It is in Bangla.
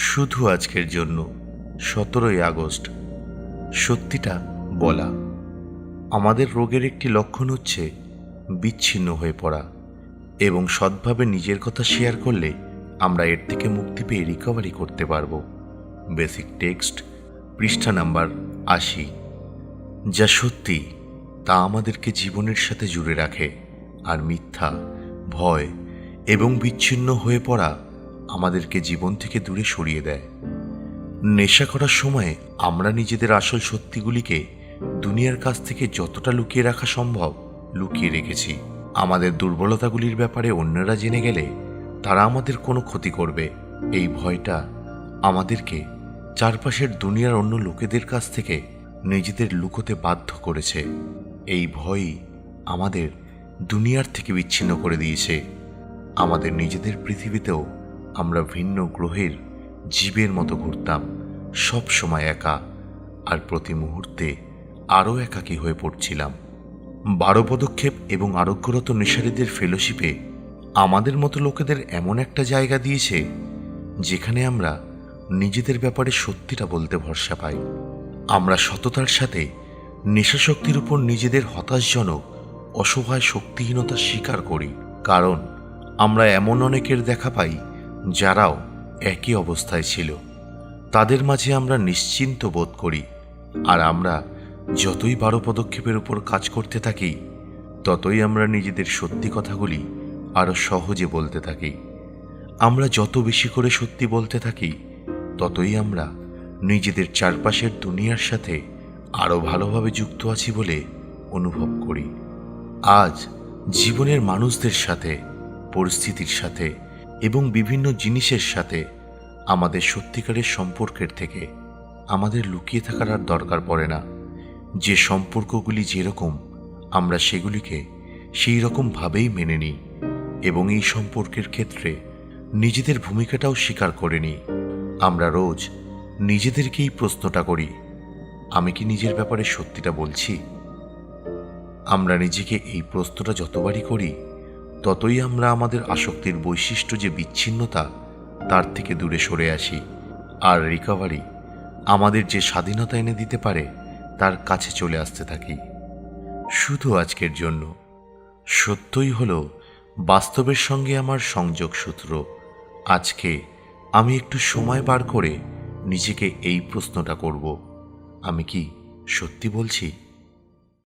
শুধু আজকের জন্য 17ই আগস্ট। সত্যিটা বলা। আমাদের রোগের একটি লক্ষণ হচ্ছে বিচ্ছিন্ন হয়ে পড়া, এবং সৎভাবে নিজের কথা শেয়ার করলে আমরা এর থেকে মুক্তি পেয়ে রিকভারি করতে পারব। বেসিক টেক্সট, পৃষ্ঠা নাম্বার 80। যা সত্যি তা আমাদেরকে জীবনের সাথে জুড়ে রাখে, আর মিথ্যা, ভয় এবং বিচ্ছিন্ন হয়ে পড়া আমাদেরকে জীবন থেকে দূরে সরিয়ে দেয়। নেশা করার সময় আমরা নিজেদের আসল সত্যিগুলিকে দুনিয়ার কাছ থেকে যতটা লুকিয়ে রাখা সম্ভব লুকিয়ে রেখেছি। আমাদের দুর্বলতাগুলির ব্যাপারে অন্যরা জেনে গেলে তারা আমাদের কোনো ক্ষতি করবে, এই ভয়টা আমাদেরকে চারপাশের দুনিয়ার অন্য লোকেদের কাছ থেকে নিজেদের লুকোতে বাধ্য করেছে। এই ভয়ই আমাদের দুনিয়ার থেকে বিচ্ছিন্ন করে দিয়েছে। আমাদের নিজেদের পৃথিবীতেও আমরা ভিন্ন গ্রহের জীবের মতো ঘুরতাম, সব সময় একা, আর প্রতি মুহূর্তে আরও একাকী হয়ে পড়ছিলাম। 12 পদক্ষেপ এবং আরোগ্যরত নেশারীদের ফেলোশিপে আমাদের মতো লোকেদের এমন একটা জায়গা দিয়েছে যেখানে আমরা নিজেদের ব্যাপারে সত্যিটা বলতে ভরসা পাই। আমরা সততার সাথে নেশাশক্তির উপর নিজেদের হতাশজনক অসহায় শক্তিহীনতা স্বীকার করি, কারণ আমরা এমন অনেকের দেখা পাই যারাও একই অবস্থায় ছিল। তাদের মাঝে আমরা নিশ্চিন্ত বোধ করি, আর আমরা যতই 12 পদক্ষেপের উপর কাজ করতে থাকি ততই আমরা নিজেদের সত্যি কথাগুলি আরও সহজে বলতে থাকি। আমরা যত বেশি করে সত্যি বলতে থাকি ততই আমরা নিজেদের চারপাশের দুনিয়ার সাথে আরও ভালোভাবে যুক্ত আছি বলে অনুভব করি। আজ জীবনের মানুষদের সাথে, পরিস্থিতির সাথে এবং বিভিন্ন জিনিসের সাথে আমাদের সত্যিকারের সম্পর্কের থেকে আমাদের লুকিয়ে থাকার আর দরকার পড়ে না। যে সম্পর্কগুলি যেরকম, আমরা সেগুলিকে সেই রকমভাবেই মেনে নিই, এবং এই সম্পর্কের ক্ষেত্রে নিজেদের ভূমিকাটাও স্বীকার করে নিই। আমরা রোজ নিজেদেরকেই প্রশ্নটা করি, আমি কি নিজের ব্যাপারে সত্যিটা বলছি? আমরা নিজেকে এই প্রশ্নটা যতবারই করি ততই আমরা আমাদের আসক্তির বৈশিষ্ট্য যে বিচ্ছিন্নতা, তার থেকে দূরে সরে আসি, আর রিকভারি আমাদের যে স্বাধীনতা এনে দিতে পারে তার কাছে চলে আসতে থাকি। শুধু আজকের জন্য সত্যই হলো বাস্তবের সঙ্গে আমার সংযোগ সূত্র। আজকে আমি একটু সময় বার করে নিজেকে এই প্রশ্নটা করব, আমি কি সত্যি বলছি?